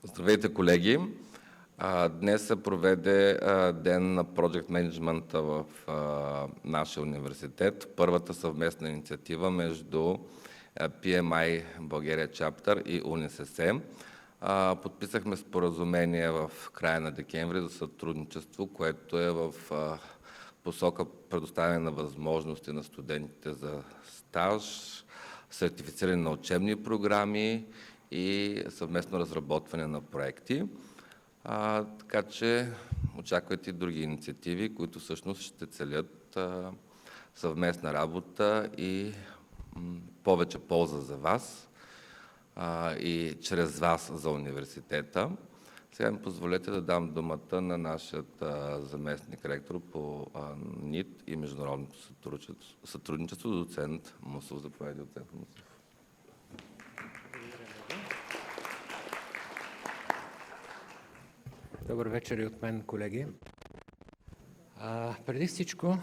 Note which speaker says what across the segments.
Speaker 1: Здравейте, колеги! Днес се проведе ден на Project Management в нашия университет. Първата съвместна инициатива между PMI Bulgaria Chapter и УНСС. Подписахме споразумение в края на декември за сътрудничество, което е в посока предоставяне на възможности на студентите за стаж, сертифициране на учебни програми и съвместно разработване на проекти. Така че очаквайте и други инициативи, които всъщност ще целят съвместна работа и повече полза за вас и чрез вас за университета. Сега ми позволете да дам думата на нашия заместник ректор по НИТ и международното сътрудничество, доцент Мусов. Заповядайте, доцент Мусов.
Speaker 2: Добър вечер и от мен, колеги. Преди всичко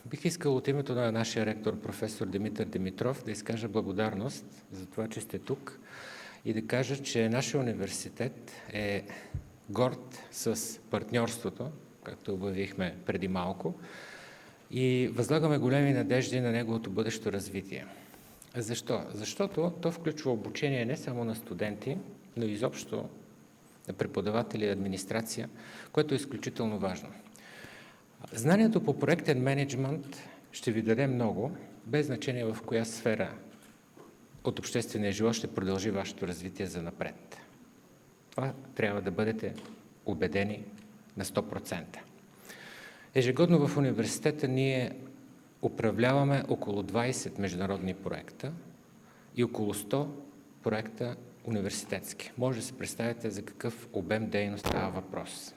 Speaker 2: бих искал от името на нашия ректор, професор Димитър Димитров, да изкажа благодарност за това, че сте тук и да кажа, че нашия университет е горд с партньорството, както обявихме преди малко, и възлагаме големи надежди на неговото бъдещо развитие. Защо? Защото то включва обучение не само на студенти, но и изобщо на преподаватели и администрация, което е изключително важно. Знанието по проектен мениджмънт ще ви даде много, без значение в коя сфера от обществения живот ще продължи вашето развитие за напред. Това трябва да бъдете убедени на 100%. Ежегодно в университета ние управляваме около 20 международни проекта и около 100 проекта университетски. Може да се представите за какъв обем дейност става въпрос.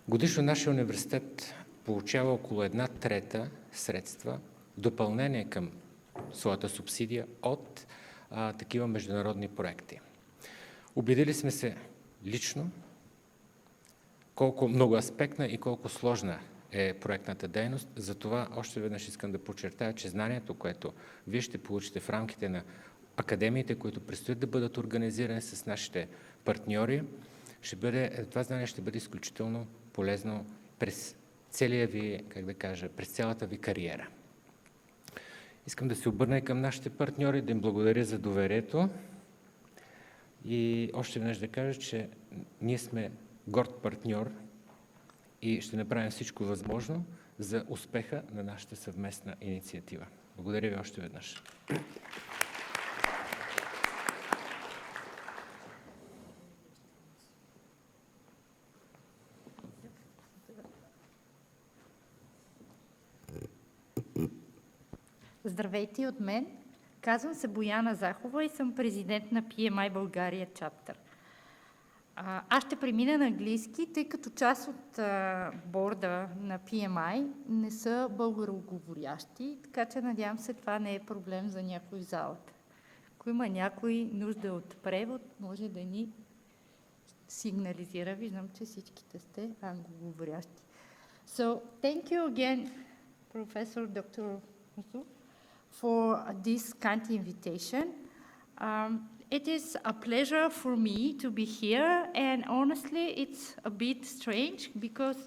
Speaker 2: Годишно нашия университет получава около 1/3 средства в допълнение към своята субсидия от такива международни проекти. Убедили сме се лично колко многоаспектна и колко сложна е проектната дейност. Затова още веднъж искам да подчертая, че знанието, което вие ще получите в рамките на академиите, които предстоят да бъдат организирани с нашите партньори, това знание ще бъде изключително полезно през целия ви, през цялата ви кариера. Искам да се обърна и към нашите партньори, да им благодаря за доверието и още веднъж да кажа, че ние сме горд партньор и ще направим всичко възможно за успеха на нашата съвместна инициатива. Благодаря ви още веднъж.
Speaker 3: Здравейте от мен. Казвам се Бояна Захова и съм президент на PMI Bulgaria Chapter. Аз ще премина на английски, тъй като част от борда на PMI не са българоговорящи, така че надявам се това не е проблем за някой в залата. Ако има някой нужда от превод, може да ни сигнализира. Виждам, че всичките сте англоговорящи. So, thank you again, Professor Dr. Musu, for this kind invitation. It is a pleasure for me to be here, and honestly, it's a bit strange because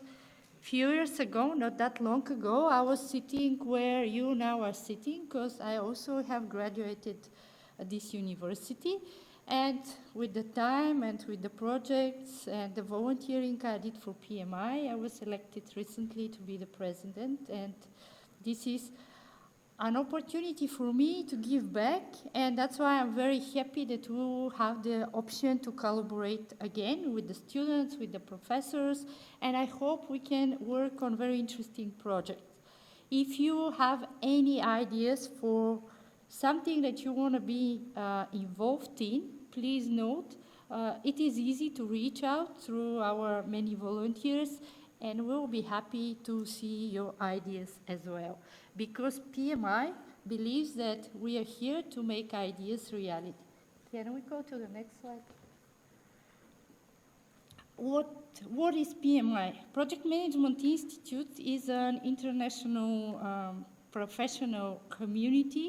Speaker 3: a few years ago, not that long ago, I was sitting where you now are sitting because I also have graduated at this university. And with the time and with the projects and the volunteering I did for PMI, I was elected recently to be the president, and this is an opportunity for me to give back, and that's why I'm very happy that we will have the option to collaborate again with the students, with the professors, and I hope we can work on very interesting projects. If you have any ideas for something that you want to be involved in, please note, it is easy to reach out through our many volunteers, and we'll be happy to see your ideas as well. Because PMI believes that we are here to make ideas reality. Can we go to the next slide? What is PMI? Project Management Institute is an international professional community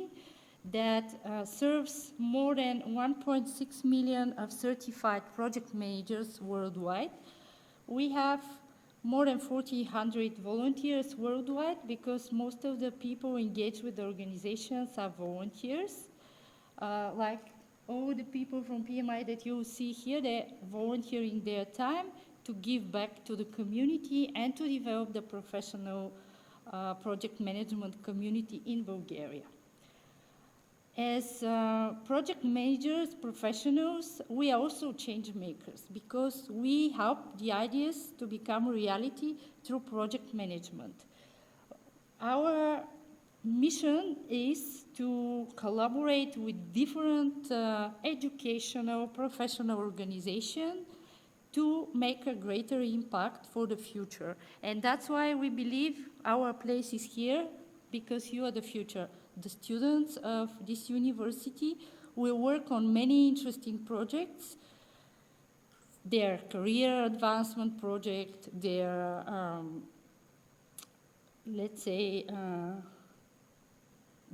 Speaker 3: that serves more than 1.6 million of certified project managers worldwide. We have more than 1,400 volunteers worldwide because most of the people engaged with the organizations are volunteers. Like all the people from PMI that you see here, they're volunteering their time to give back to the community and to develop the professional project management community in Bulgaria. As project managers, professionals, we are also change makers because we help the ideas to become reality through project management. Our mission is to collaborate with different educational, professional organizations to make a greater impact for the future. And that's why we believe our place is here, because you are the future. The students of this university will work on many interesting projects, their career advancement project, their, let's say,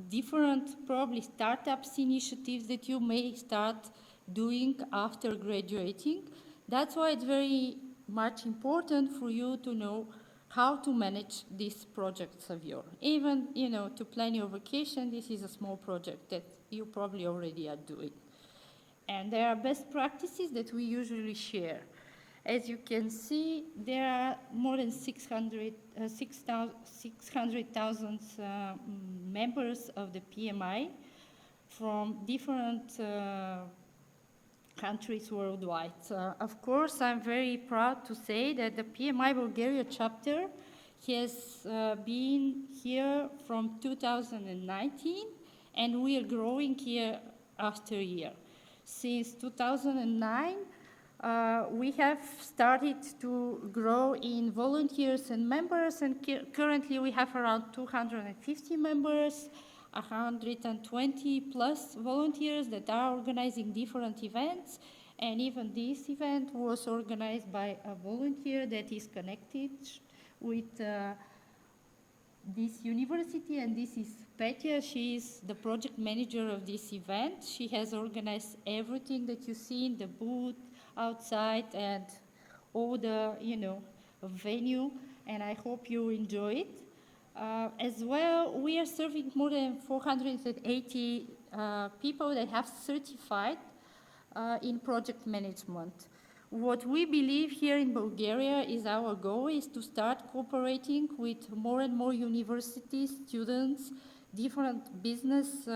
Speaker 3: different probably startups initiatives that you may start doing after graduating. That's why it's very much important for you to know how to manage these projects of yours. Even, to plan your vacation, this is a small project that you probably already are doing. And there are best practices that we usually share. As you can see, there are more than 600,000 members of the PMI from different countries worldwide. Of course, I'm very proud to say that the PMI Bulgaria chapter has been here from 2019, and we are growing year after year. Since 2009, we have started to grow in volunteers and members, and currently we have around 250 members, 120 plus volunteers that are organizing different events, and even this event was organized by a volunteer that is connected with this university, and this is Petya. She is the project manager of this event. She has organized everything that you see in the booth, outside, and all the, venue, and I hope you enjoy it. As well, we are serving more than 480 people that have certified in project management. What we believe here in Bulgaria is our goal is to start cooperating with more and more universities, students, different business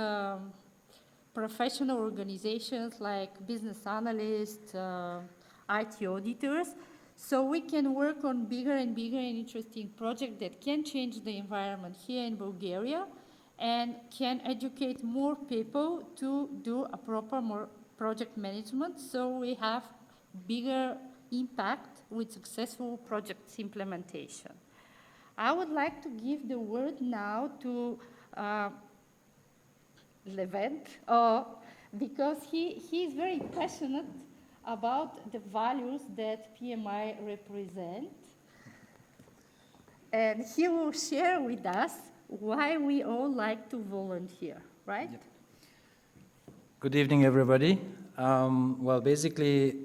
Speaker 3: professional organizations like business analysts, IT auditors, so we can work on bigger and bigger and interesting projects that can change the environment here in Bulgaria and can educate more people to do a proper project management, so we have bigger impact with successful projects implementation. I would like to give the word now to Levent, because he is very passionate about the values that PMI represent. And he will share with us why we all like to volunteer, right?
Speaker 4: Yep. Good evening, everybody. Well, basically,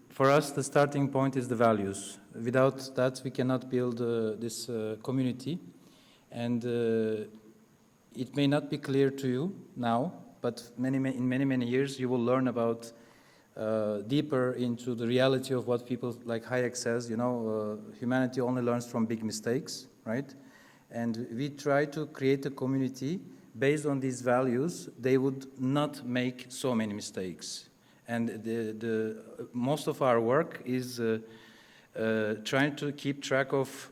Speaker 4: for us, the starting point is the values. Without that, we cannot build this community. And it may not be clear to you now, but in many years, you will learn about deeper into the reality of what people, like Hayek says, humanity only learns from big mistakes, right? And we try to create a community based on these values. They would not make so many mistakes. And most of our work is trying to keep track of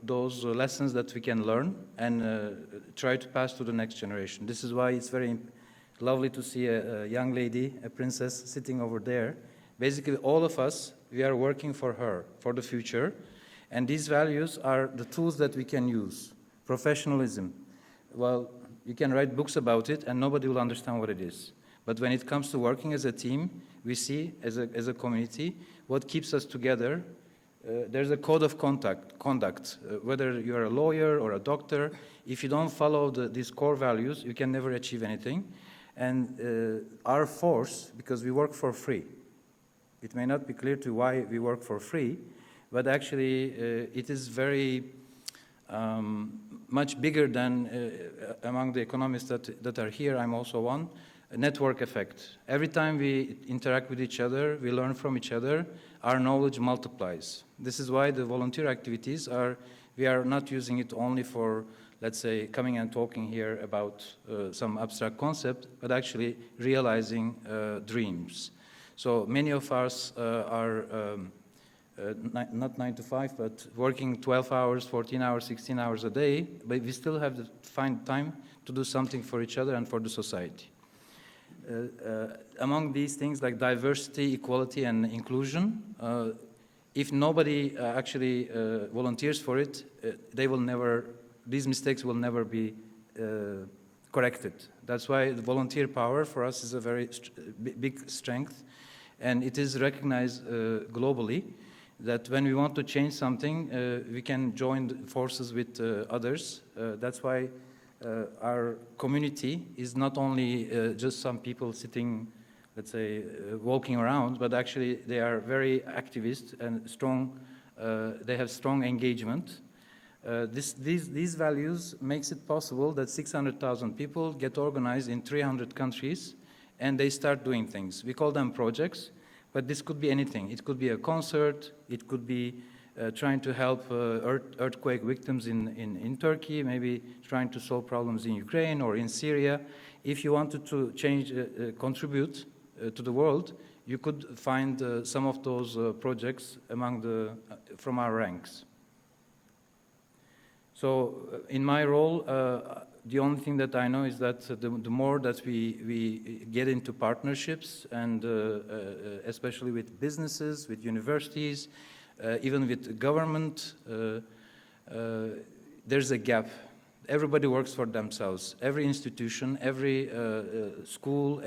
Speaker 4: those lessons that we can learn and try to pass to the next generation. This is why it's very lovely to see a young lady, a princess, sitting over there. Basically, all of us, we are working for her, for the future. And these values are the tools that we can use. Professionalism. Well, you can write books about it and nobody will understand what it is. But when it comes to working as a team, we see as a community what keeps us together there's a code of conduct. Whether you're a lawyer or a doctor, if you don't follow these core values, you can never achieve anything. And our force, because we work for free, it may not be clear to why we work for free, but actually it is very much bigger than among the economists that are here. I'm also one. A network effect. Every time we interact with each other, we learn from each other, our knowledge multiplies. This is why the volunteer activities we are not using it only for, let's say, coming and talking here about some abstract concept, but actually realizing dreams. So many of us are not 9 to 5, but working 12 hours, 14 hours, 16 hours a day, but we still have to find time to do something for each other and for the society. Among these things like diversity, equality, and inclusion, if nobody actually volunteers for it, these mistakes will never be corrected. That's why the volunteer power for us is a very big strength, and it is recognized globally that when we want to change something, we can join forces with others. That's why our community is not only just some people sitting, let's say, walking around, but actually they are very activist and strong. They have strong engagement. These values makes it possible that 600,000 people get organized in 300 countries, and they start doing things. We call them projects, but this could be anything. It could be a concert. It could be trying to help earthquake victims in Turkey, maybe trying to solve problems in Ukraine or in Syria. If you wanted to change, contribute to the world, you could find some of those projects from our ranks. So in my role, the only thing that I know is that the more that we get into partnerships, and especially with businesses, with universities, even with government, there's a gap. Everybody works for themselves. Every institution, every school,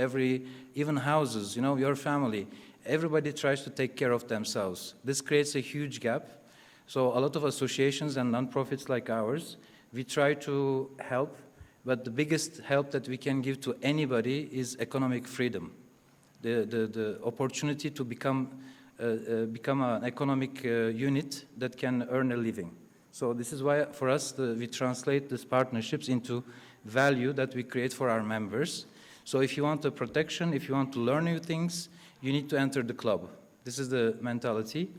Speaker 4: even houses, your family, everybody tries to take care of themselves. This creates a huge gap. So a lot of associations and nonprofits like ours, we try to help, but the biggest help that we can give to anybody is economic freedom, the opportunity to become an economic unit that can earn a living. So this is why, for us, we translate these partnerships into value that we create for our members. So if you want a protection, if you want to learn new things, you need to enter the club. This is the mentality.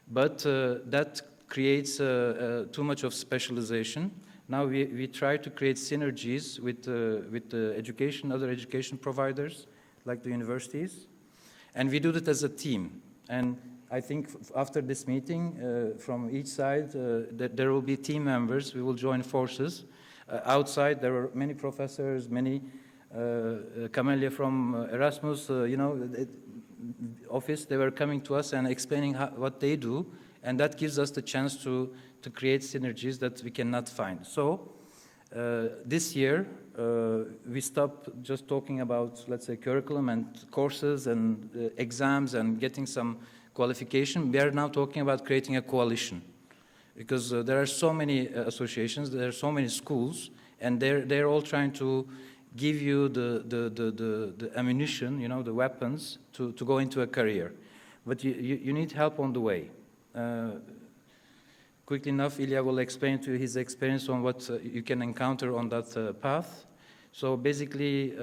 Speaker 4: But that creates too much of specialization. Now we try to create synergies with other education providers, like the universities. And we do that as a team. And I think after this meeting, from each side, that there will be team members. We will join forces. Outside, there are many professors, many Camelia from Erasmus, office. They were coming to us and explaining what they do, and that gives us the chance to create synergies that we cannot find. So this year, we stopped just talking about, let's say, curriculum and courses and exams and getting some qualification. We are now talking about creating a coalition, because there are so many associations, there are so many schools, and they're all trying to give you the ammunition, the weapons to go into a career. But you need help on the way. Quickly enough, Ilya will explain to you his experience on what you can encounter on that path. So basically,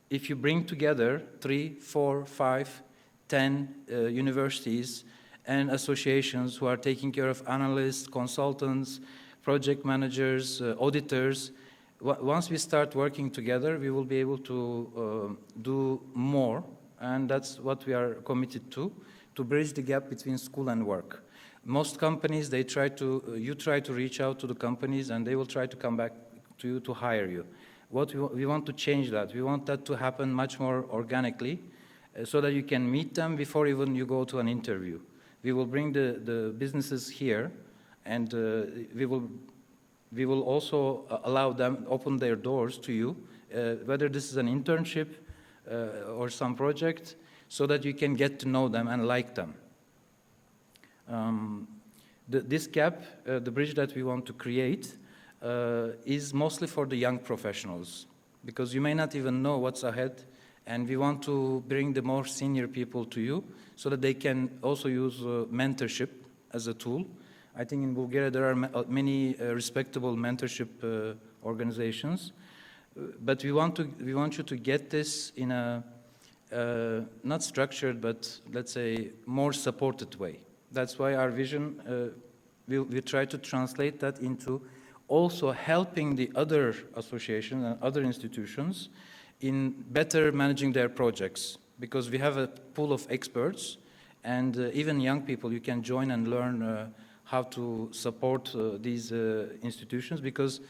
Speaker 4: if you bring together 3, 4, 5, 10 universities and associations who are taking care of analysts, consultants, project managers, auditors, once we start working together, we will be able to do more, and that's what we are committed to bridge the gap between school and work. Most companies, you try to reach out to the companies, and they will try to come back to you to hire you. We want to change that. We want that to happen much more organically, so that you can meet them before even you go to an interview. We will bring the businesses here, and we will also allow them, open their doors to you, whether this is an internship or some project, so that you can get to know them and like them. This gap, the bridge that we want to create, is mostly for the young professionals, because you may not even know what's ahead, and we want to bring the more senior people to you so that they can also use mentorship as a tool. I think in Bulgaria there are many respectable mentorship organizations, but we want you to get this in a not structured, but let's say more supported way. That's why our vision, we try to translate that into also helping the other associations and other institutions in better managing their projects, because we have a pool of experts, and even young people, you can join and learn how to support these institutions, because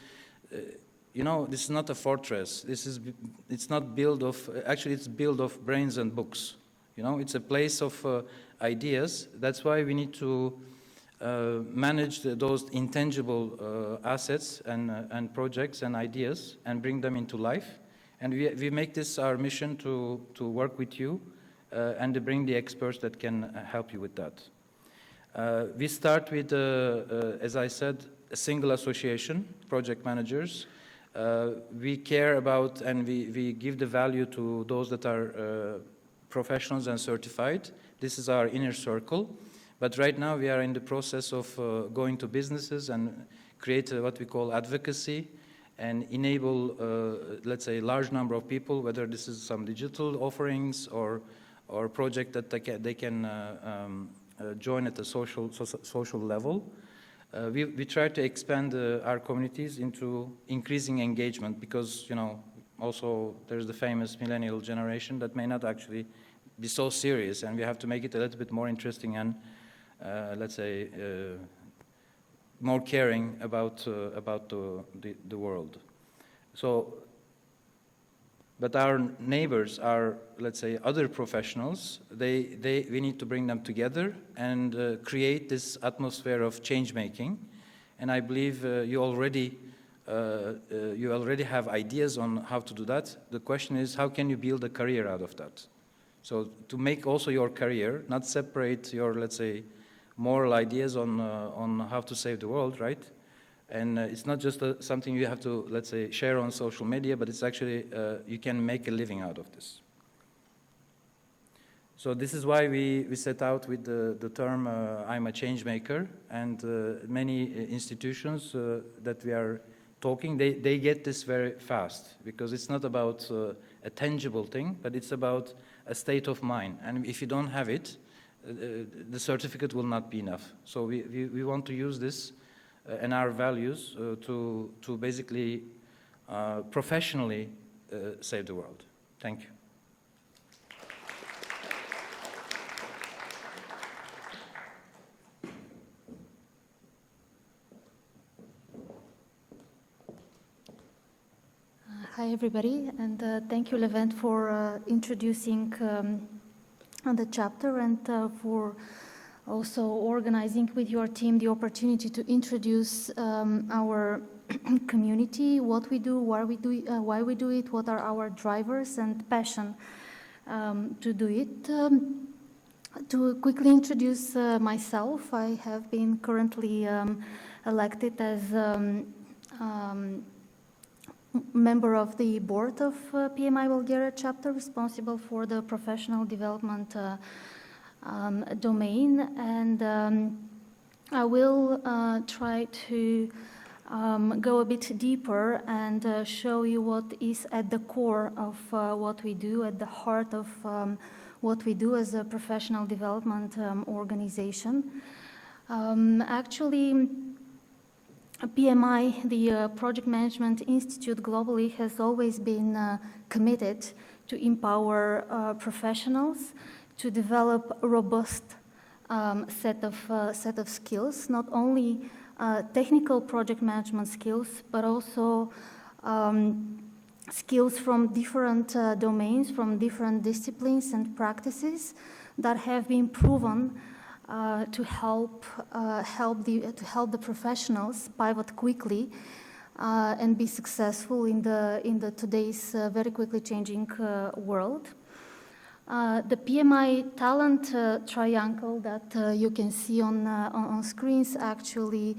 Speaker 4: you know, this is not a fortress. It's not built of, actually it's built of brains and books. You know, it's a place of ideas. That's why we need to manage those intangible assets and projects and ideas and bring them into life. And we make this our mission to work with you and to bring the experts that can help you with that. We start with, as I said, a single association, project managers. We care about and we give the value to those that are professionals and certified. This is our inner circle. But right now we are in the process of going to businesses and create what we call advocacy and enable, let's say, a large number of people, whether this is some digital offerings or project that they can join at the social level. We try to expand our communities into increasing engagement, because, you know, also there's the famous millennial generation that may not actually be so serious, and we have to make it a little bit more interesting and, let's say, more caring about the world. So, but our neighbors, our, let's say, other professionals, we need to bring them together and create this atmosphere of change making. And I believe you already have ideas on how to do that. The question is, how can you build a career out of that? So to make also your career, not separate your, let's say, moral ideas on how to save the world, right? And it's not just something you have to, let's say, share on social media, but it's actually, you can make a living out of this. So this is why we set out with the term, I'm a change maker, and many institutions that we are talking, they get this very fast, because it's not about a tangible thing, but it's about a state of mind. And if you don't have it, the certificate will not be enough. So we want to use this and our values to basically professionally save the world. Thank you.
Speaker 3: Hi, everybody, and thank you, Levent, for introducing the chapter and for also organizing with your team the opportunity to introduce our community, what we do, why we do it, what are our drivers and passion to do it. To quickly introduce myself, I have been currently elected as member of the board of PMI Bulgaria chapter, responsible for the professional development domain, and I will try to go a bit deeper and show you what is at the core of what we do, at the heart of what we do as a professional development organization. Actually, PMI, the Project Management Institute globally, has always been committed to empower professionals to develop a robust set of skills, not only technical project management skills, but also skills from different domains, from different disciplines and practices that have been proven to help the professionals pivot quickly and be successful in the today's very quickly changing world.
Speaker 5: The PMI talent triangle that you can see on screens actually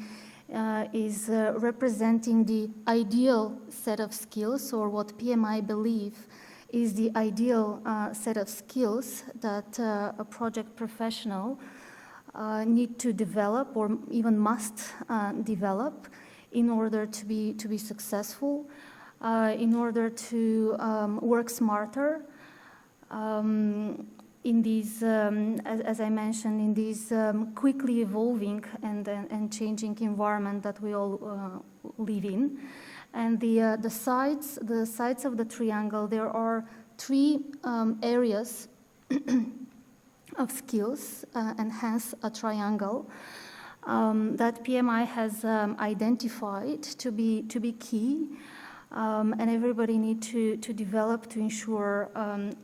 Speaker 5: is representing the ideal set of skills, or what PMI believe is the ideal set of skills that a project professional need to develop, or even must develop, in order to be successful, in order to work smarter in these, as I mentioned, in this quickly evolving and changing environment that we all live in. And the sides of the triangle, there are three areas of skills, and hence a triangle that PMI has identified to be key, and everybody need to develop to ensure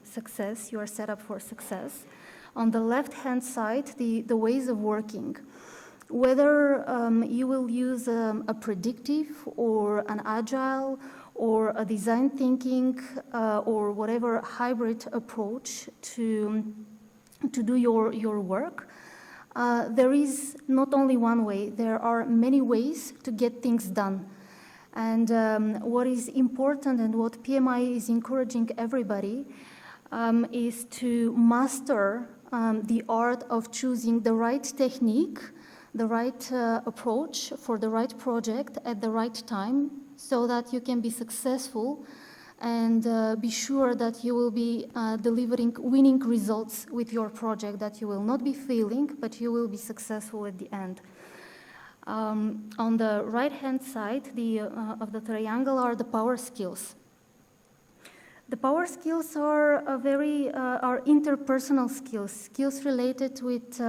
Speaker 5: success. You are set up for success. On the left-hand side, the ways of working. Whether you will use a predictive or an agile or a design thinking or whatever hybrid approach to do your work, there is not only one way, there are many ways to get things done. And what is important and what PMI is encouraging everybody is to master the art of choosing the right technique, the right approach for the right project at the right time, so that you can be successful and be sure that you will be delivering winning results with your project, that you will not be failing, but you will be successful at the end. On the right-hand side of the triangle are the power skills. The power skills are are interpersonal skills related with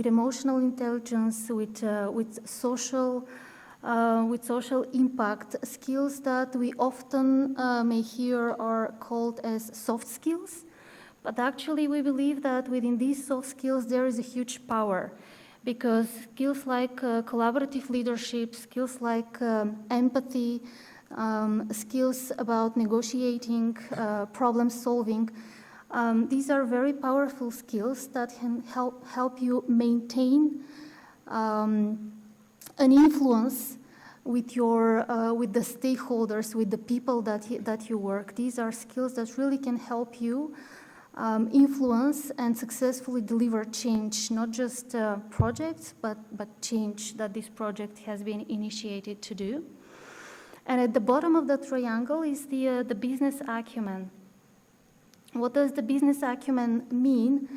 Speaker 5: emotional intelligence, with social impact, skills that we often may hear are called as soft skills. But actually, we believe that within these soft skills there is a huge power, because skills like collaborative leadership, skills like empathy, skills about negotiating, problem solving, these are very powerful skills that can help you maintain an influence with the stakeholders, with the people that you work. These are skills that really can help you influence and successfully deliver change, not just projects, but change that this project has been initiated to do. And at the bottom of the triangle is the business acumen. What does the business acumen mean?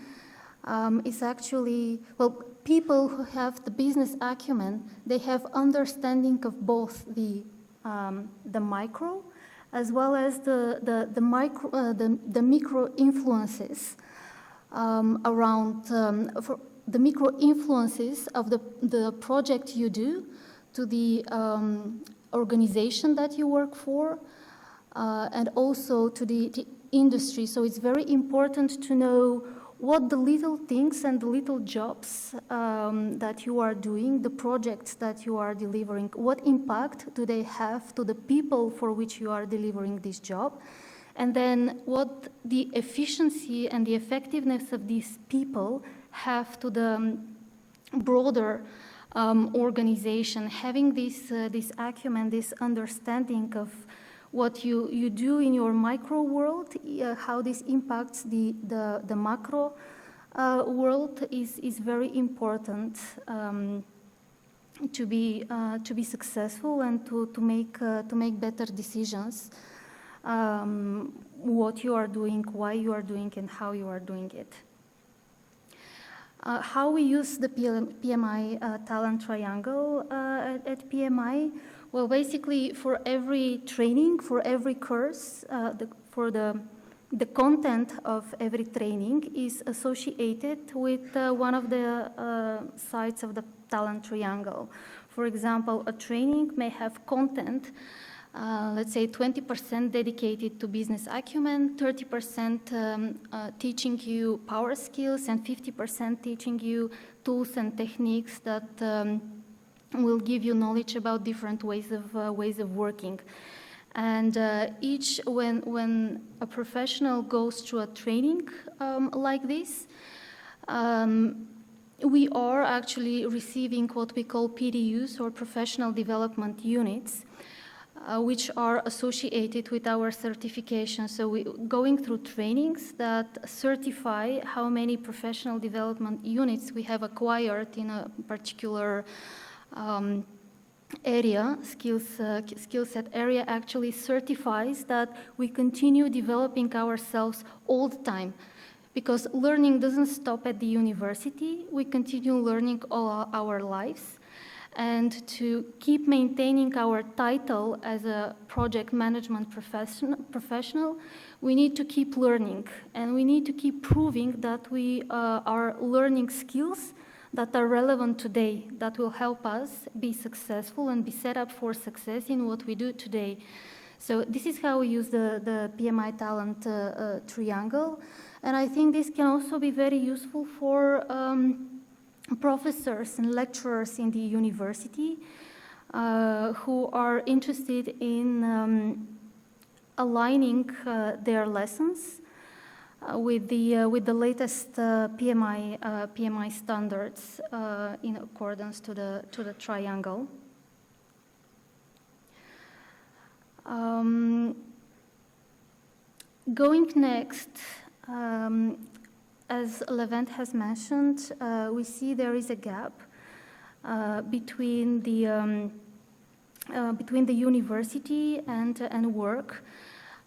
Speaker 5: Is actually, well, people who have the business acumen, they have understanding of both the micro as well as the micro influences around for the micro influences of the project you do to the organization that you work for, and also to the industry. So it's very important to know what the little things and the little jobs that you are doing, the projects that you are delivering, what impact do they have to the people for which you are delivering this job, and then what the efficiency and the effectiveness of these people have to the broader organization. Having this acumen, this understanding of what you do in your micro world, how this impacts the macro world is very important to be successful and to make better decisions. What you are doing, why you are doing, and how you are doing it. How we use the PMI talent triangle at PMI. Well, basically, for every training, for every course, the content of every training is associated with one of the sides of the talent triangle. For example, a training may have content, let's say 20% dedicated to business acumen, 30% teaching you power skills, and 50% teaching you tools and techniques that will give you knowledge about different ways of working. And when a professional goes through a training like this, we are actually receiving what we call PDUs, or professional development units, which are associated with our certification. So we're going through trainings that certify how many professional development units we have acquired in a particular area, skill set area actually certifies that we continue developing ourselves all the time. Because learning doesn't stop at the university, we continue learning all our lives. And to keep maintaining our title as a project management professional, we need to keep learning. And we need to keep proving that we are learning skills that are relevant today, that will help us be successful and be set up for success in what we do today. So this is how we use the PMI talent triangle. And I think this can also be very useful for professors and lecturers in the university who are interested in aligning their lessons with the latest PMI standards in accordance to the triangle. Going next, as Levent has mentioned, we see there is a gap between the university and work,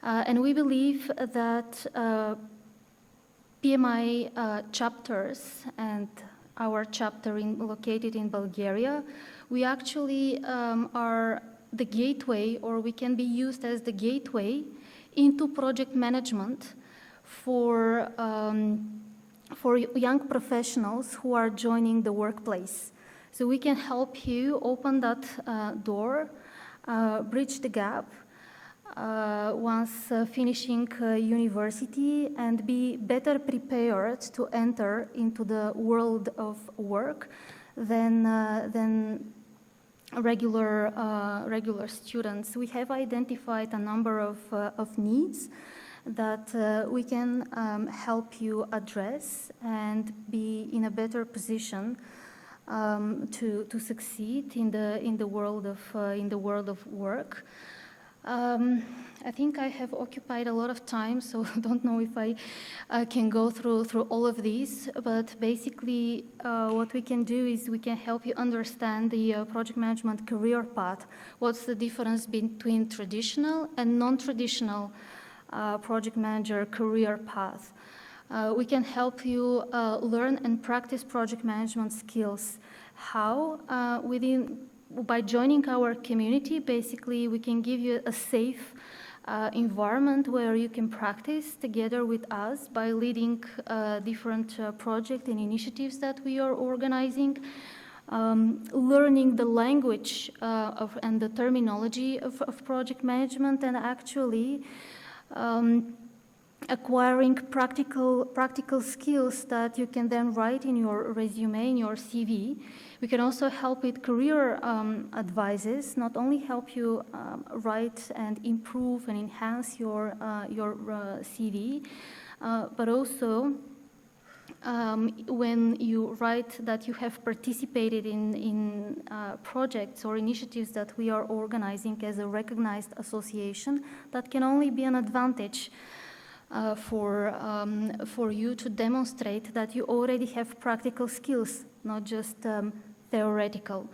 Speaker 5: and we believe that PMI chapters and our chapter located in Bulgaria, we actually are the gateway, or we can be used as the gateway into project management for young professionals who are joining the workplace. So we can help you open that door, bridge the gap once finishing university, and be better prepared to enter into the world of work than regular students. We have identified a number of needs that we can help you address and be in a better position to succeed in the world of work. I think I have occupied a lot of time, so I don't know if I can go through all of these, but basically what we can do is we can help you understand the project management career path. What's the difference between traditional and non-traditional project manager career path? We can help you learn and practice project management skills. How? By joining our community, basically we can give you a safe environment where you can practice together with us by leading different projects and initiatives that we are organizing, learning the language and the terminology of project management, and actually acquiring practical skills that you can then write in your resume, in your CV. We can also help with career advices, not only help you write and improve and enhance your CV, but also when you write that you have participated in projects or initiatives that we are organizing as a recognized association, that can only be an advantage for you to demonstrate that you already have practical skills, not just theoretical.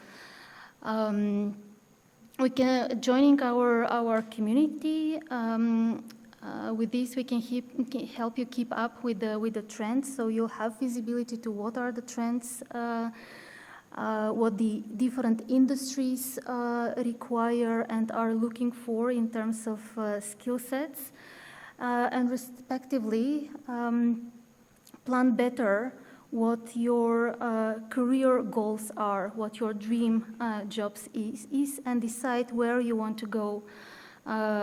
Speaker 5: We can joining our community. With this, we can help you keep up with the trends. So you'll have visibility to what are the trends, what the different industries require and are looking for in terms of skill sets, and respectively plan better what your career goals are, what your dream jobs is, and decide where you want to go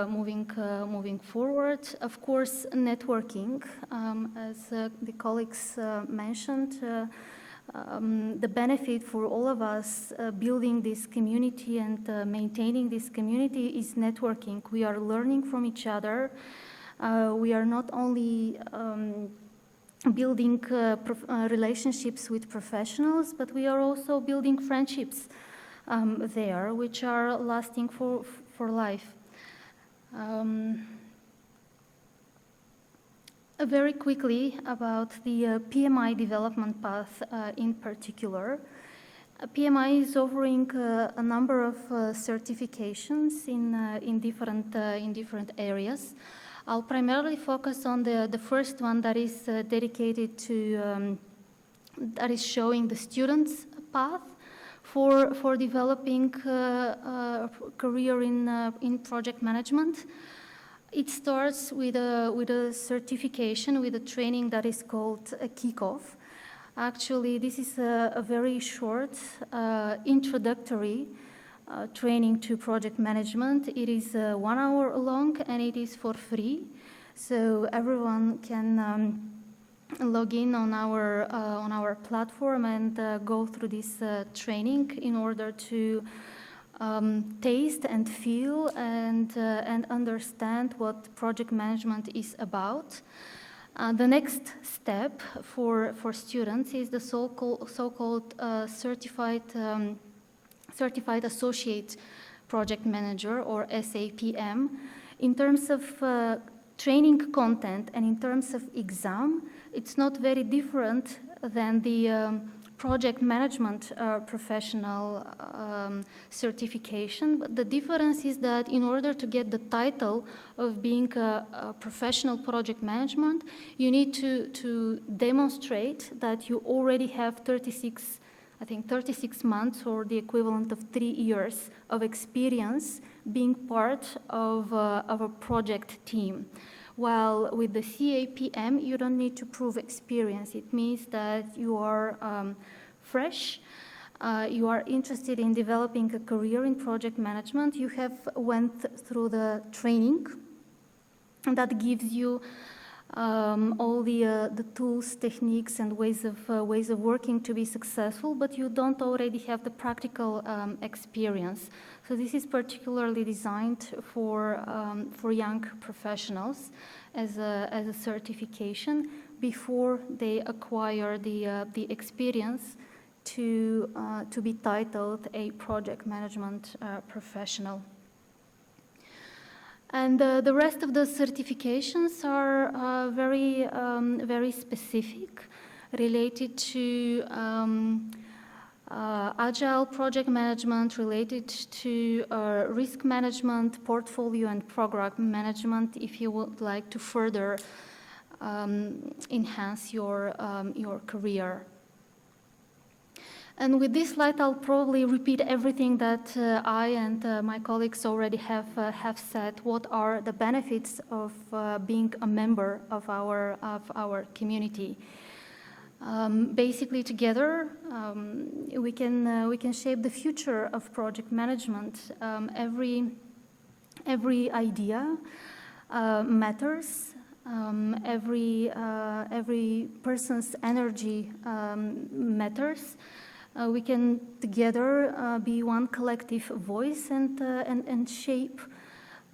Speaker 5: moving forward. Of course, networking, as the colleagues mentioned, the benefit for all of us building this community and maintaining this community is networking. We are learning from each other. We are not only building relationships with professionals, but we are also building friendships there, which are lasting for life. Very quickly about the PMI development path in particular. PMI is offering a number of certifications in different areas. I'll primarily focus on the first one that is dedicated to, that is showing the students' path for developing a career in project management. It starts with a certification, with a training that is called a kickoff. Actually, this is a very short introductory training to project management. It is 1 hour long and it is for free. So everyone can log in on our platform and go through this training in order to taste and feel and understand what project management is about. The next step for students is the so-called certified associate project manager, or SAPM. In terms of training content and in terms of exam, it's not very different than the project management professional certification. But the difference is that in order to get the title of being a professional project management, you need to demonstrate that you already have 36 months, or the equivalent of 3 years of experience being part of a project team. While with the CAPM, you don't need to prove experience. It means that you are fresh, you are interested in developing a career in project management, you have went through the training that gives you all the tools, techniques, and ways of working to be successful, but you don't already have the practical experience. So this is particularly designed for young professionals as a certification before they acquire the experience to be titled a project management professional. And the rest of the certifications are very specific, related to agile project management, related to risk management, portfolio and program management, if you would like to further enhance your career. And with this slide, I'll probably repeat everything that I and my colleagues already have said. What are the benefits of being a member of our community? Basically, together we can shape the future of project management. Every idea matters. Every person's energy matters. We can together be one collective voice and shape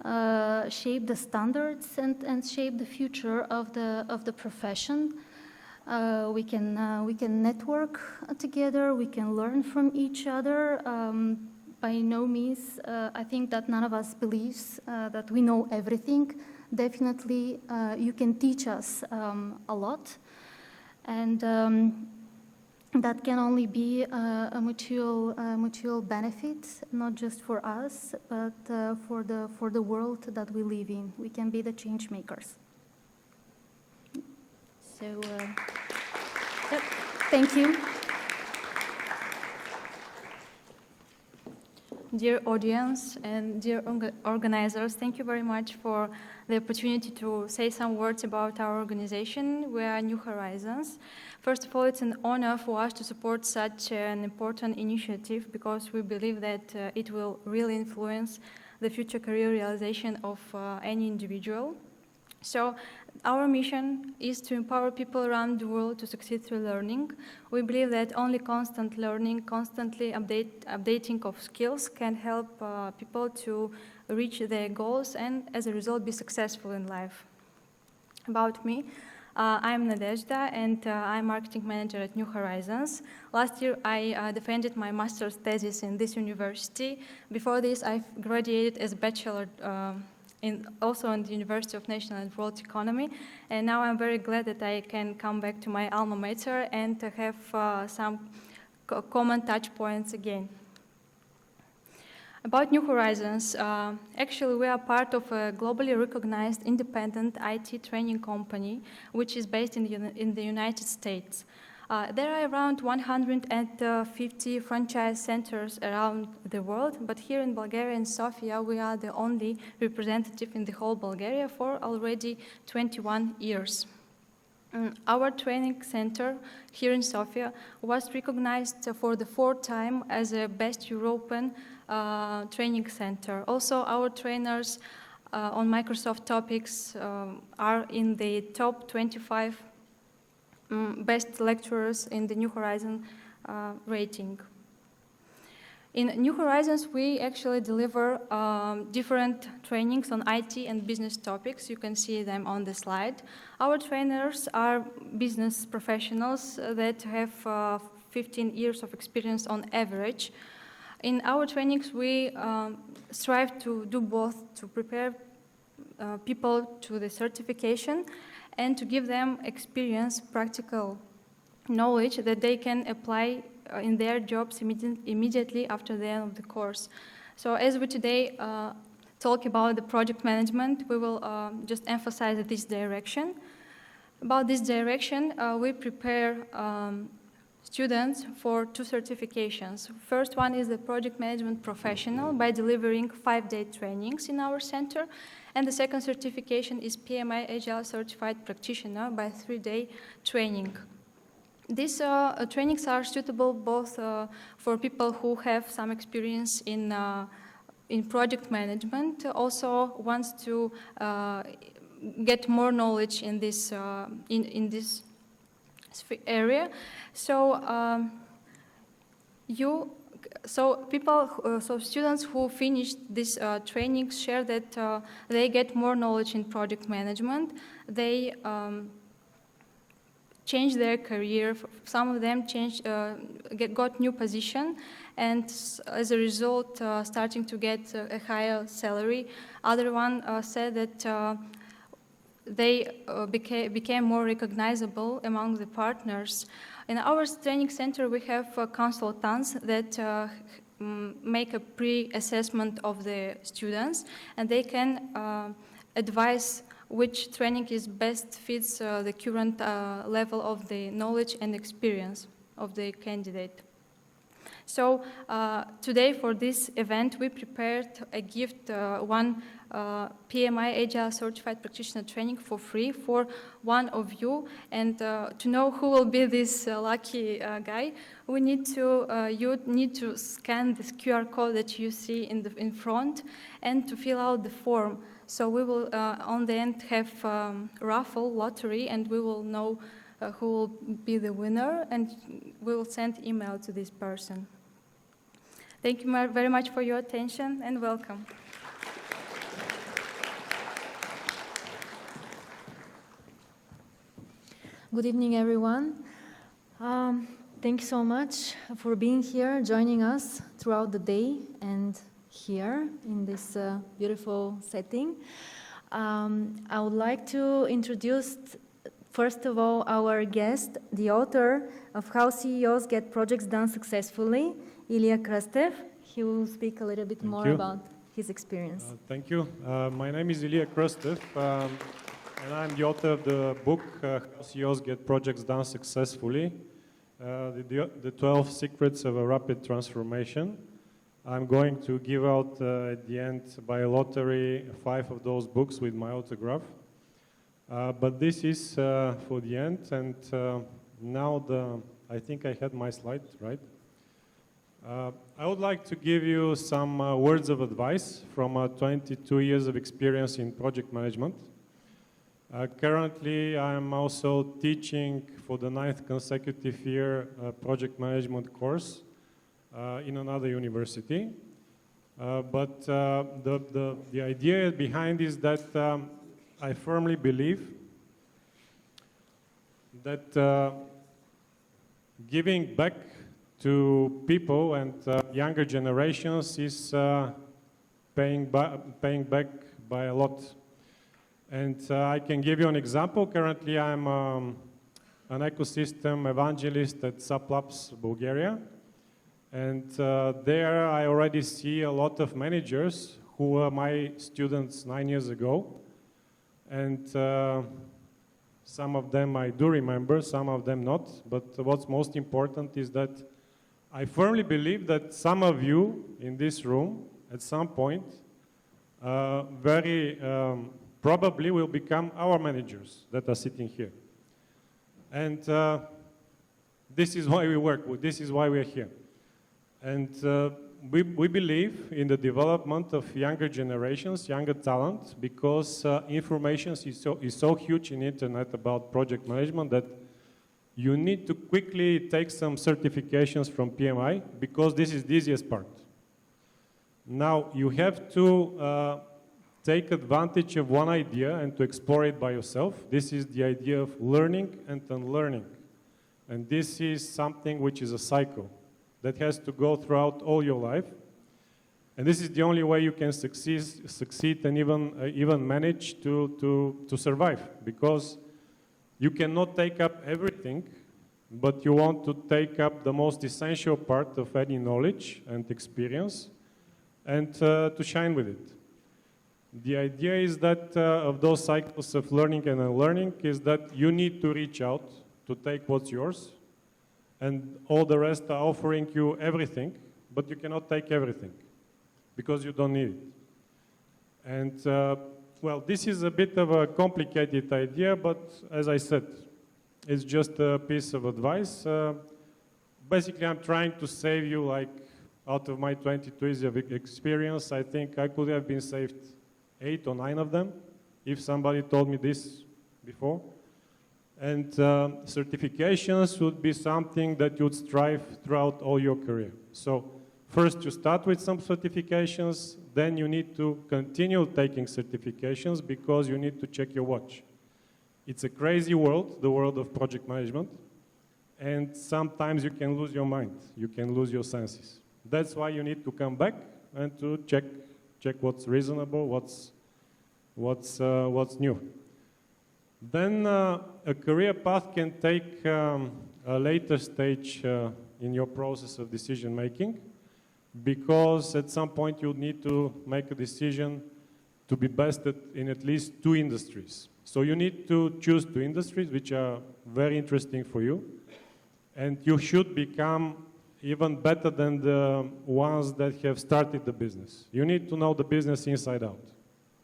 Speaker 5: the standards and shape the future of the profession. We can network together. We can learn from each other. By no means, I think that none of us believes that we know everything. Definitely, you can teach us a lot, and that can only be a mutual benefit, not just for us, but for the world that we live in. We can be the change makers. So, yep, thank you.
Speaker 6: Dear audience and dear organizers, thank you very much for the opportunity to say some words about our organization. We are New Horizons. First of all, it's an honor for us to support such an important initiative because we believe that it will really influence the future career realization of any individual. So Our mission is to empower people around the world to succeed through learning. We believe that only constant learning, constantly updating of skills can help people to reach their goals and as a result be successful in life. About me, I'm Nadezhda and I'm marketing manager at New Horizons. Last year I defended my master's thesis in this university. Before this I graduated as a bachelor also in the University of National and World Economy, and now I'm very glad that I can come back to my alma mater and to have some common touch points again. About New Horizons, actually we are part of a globally recognized independent IT training company which is based in the United States. There are around 150 franchise centers around the world, but here in Bulgaria and Sofia, we are the only representative in the whole Bulgaria for already 21 years. Our training center here in Sofia was recognized for the 4th time as a best European training center. Also, our trainers on Microsoft topics are in the top 25 best lecturers in the New Horizon rating. In New Horizons, we actually deliver different trainings on IT and business topics. You can see them on the slide. Our trainers are business professionals that have 15 years of experience on average. In our trainings, we strive to do both, to prepare people to the certification and to give them experience, practical knowledge that they can apply in their jobs immediately after the end of the course. So as we today talk about the project management, we will just emphasize this direction. About this direction, we prepare students for 2 certifications. First one is the project management professional by delivering 5-day trainings in our center. And the second certification is PMI Agile Certified Practitioner by 3-day training. These trainings are suitable both for people who have some experience in project management, also wants to get more knowledge in this area. So students who finish this training share that they get more knowledge in project management. They change their career. Some of them got new position, and as a result, starting to get a higher salary. Other one said that they became more recognizable among the partners. In our training center, we have consultants that make a pre-assessment of the students, and they can advise which training is best fits the current level of the knowledge and experience of the candidate. So today for this event, we prepared a gift, one PMI Agile Certified Practitioner training for free for one of you. And to know who will be this lucky guy, you need to scan this QR code that you see in front and to fill out the form. So we will on the end have raffle lottery, and we will know who will be the winner, and we will send email to this person. Thank you very much for your attention, and welcome.
Speaker 7: Good evening, everyone. Thank you so much for being here, joining us throughout the day and here in this beautiful setting. I would like to introduce, first of all, our guest, the author of How CEOs Get Projects Done Successfully, Ilya Krastev. He will speak a little bit more about his experience.
Speaker 8: Thank you. My name is Ilya Krastev, and I'm the author of the book How CEOs Get Projects Done Successfully, the 12 Secrets of a Rapid Transformation. I'm going to give out at the end by lottery 5 of those books with my autograph. But this is for the end, and now I think I had my slide, right? I would like to give you some words of advice from 22 years of experience in project management. Currently, I'm also teaching for the 9th consecutive year project management course in another university. But the idea behind is that I firmly believe that giving back to people and younger generations is paying back by a lot. And I can give you an example. Currently, I'm an ecosystem evangelist at SAP Labs Bulgaria. And there I already see a lot of managers who were my students 9 years ago. And some of them I do remember, some of them not. But what's most important is that I firmly believe that some of you in this room at some point very probably will become our managers that are sitting here. And this is why we work, this is why we're here. And we believe in the development of younger generations, younger talent, because information is so huge in internet about project management that you need to quickly take some certifications from PMI, because this is the easiest part. Now, you have to take advantage of one idea and to explore it by yourself. This is the idea of learning and unlearning. And this is something which is a cycle that has to go throughout all your life. And this is the only way you can succeed and even manage to survive, because you cannot take up everything, but you want to take up the most essential part of any knowledge and experience and to shine with it. The idea is that of those cycles of learning and unlearning is that you need to reach out to take what's yours, and all the rest are offering you everything, but you cannot take everything because you don't need it. And well, this is a bit of a complicated idea, but as I said, it's just a piece of advice. Basically, I'm trying to save you, like, out of my 22 years of experience, I think I could have been saved 8 or 9 of them if somebody told me this before. And certifications would be something that you would strive throughout all your career. So first you start with some certifications, then you need to continue taking certifications because you need to check your watch. It's a crazy world, the world of project management, and sometimes you can lose your mind, you can lose your senses. That's why you need to come back and to check what's reasonable, what's new. Then a career path can take a later stage in your process of decision making, because at some point you'll need to make a decision to be best in at least 2 industries. So you need to choose 2 industries which are very interesting for you, and you should become even better than the ones that have started the business. You need to know the business inside out,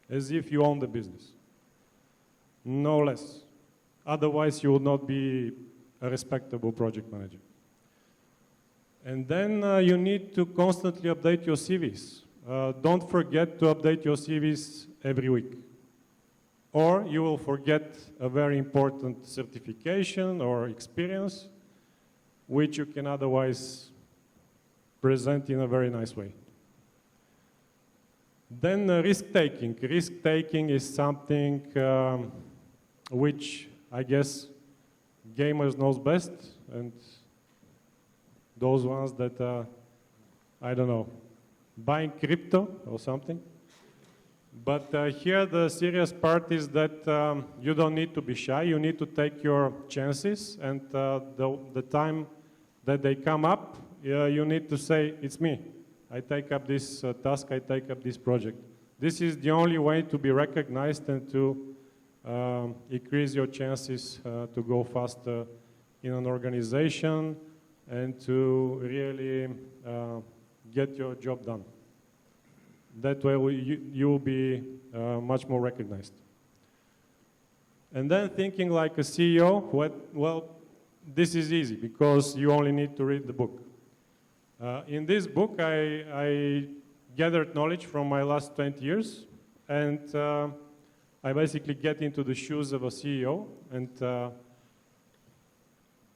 Speaker 8: as if you own the business. No less. Otherwise, you will not be a respectable project manager. And then you need to constantly update your CVs. Don't forget to update your CVs every week, or you will forget a very important certification or experience which you can otherwise present in a very nice way. Then risk-taking. Risk-taking is something which I guess gamers knows best, and those ones that are, I don't know, buying crypto or something. But here the serious part is that you don't need to be shy, you need to take your chances, and the time that they come up, you need to say, it's me. I take up this task, I take up this project. This is the only way to be recognized and to increase your chances to go faster in an organization and to really get your job done. That way you will be much more recognized. And then thinking like a CEO, well, this is easy because you only need to read the book. In this book, I gathered knowledge from my last 20 years, and I basically get into the shoes of a CEO, and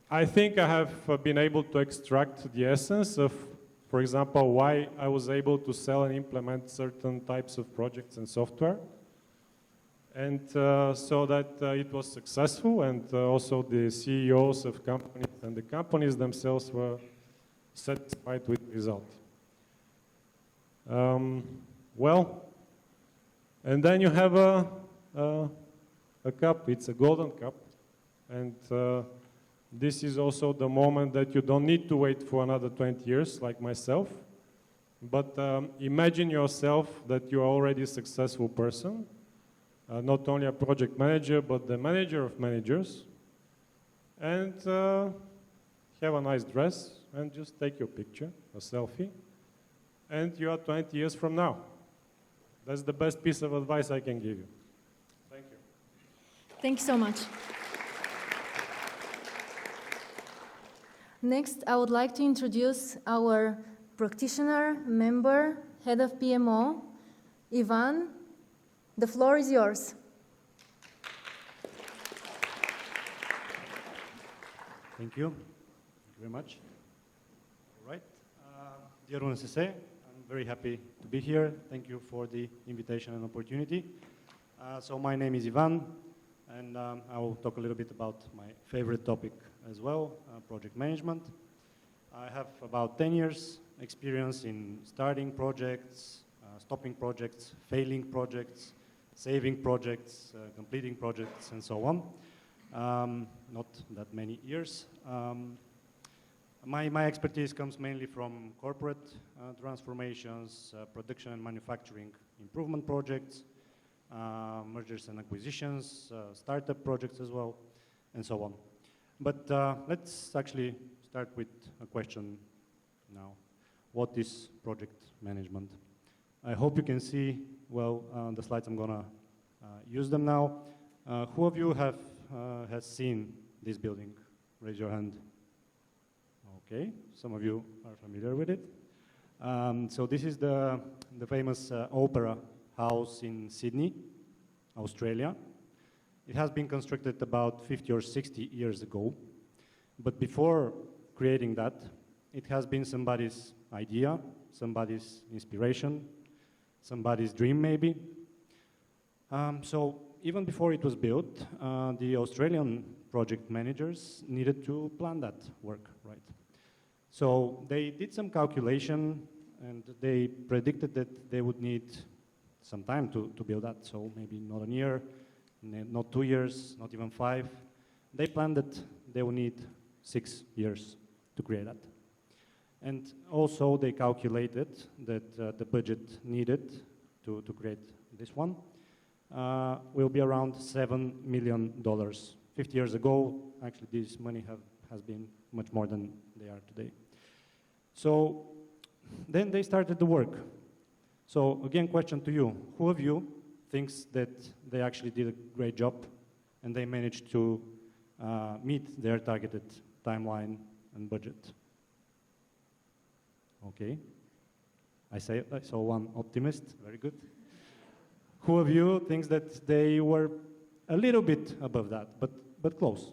Speaker 8: I think I have been able to extract the essence of, for example, why I was able to sell and implement certain types of projects and software. And so that it was successful, and also the CEOs of companies and the companies themselves were satisfied with the result. Well, and then you have a cup. It's a golden cup, and this is also the moment that you don't need to wait for another 20 years like myself, but imagine yourself that you are already a successful person, not only a project manager, but the manager of managers, and have a nice dress, and just take your picture, a selfie, and you are 20 years from now. That's the best piece of advice I can give you. Thank you.
Speaker 7: Thank you so much. Next, I would like to introduce our practitioner, member, head of PMO, Ivan. The floor is yours.
Speaker 9: Thank you. Thank you very much. All right. Dear UNSSE, I'm very happy to be here. Thank you for the invitation and opportunity. So my name is Ivan, and I will talk a little bit about my favorite topic as well, project management. I have about 10 years experience in starting projects, stopping projects, failing projects, saving projects, completing projects, and so on. Not that many years. My expertise comes mainly from corporate transformations, production and manufacturing improvement projects, mergers and acquisitions, startup projects as well, and so on. But let's actually start with a question now. What is project management? I hope you can see well the slides. I'm gonna use them now. Who of you has seen this building? Raise your hand. Okay, some of you are familiar with it. So this is the famous Opera House in Sydney, Australia. It has been constructed about 50 or 60 years ago. But before creating that, it has been somebody's idea, somebody's inspiration, somebody's dream maybe. So even before it was built, the Australian project managers needed to plan that work, right? So they did some calculation, and they predicted that they would need some time to build that. So maybe not a year, not 2 years, not even 5. They planned that they would need 6 years to create that. And also they calculated that the budget needed to create this one will be around $7 million. 50 years ago, actually this money has been much more than they are today. So then they started the work. So again, question to you. Who of you thinks that they actually did a great job and they managed to meet their targeted timeline and budget? Okay. I saw one optimist. Very good. Who of you thinks that they were a little bit above that, but close?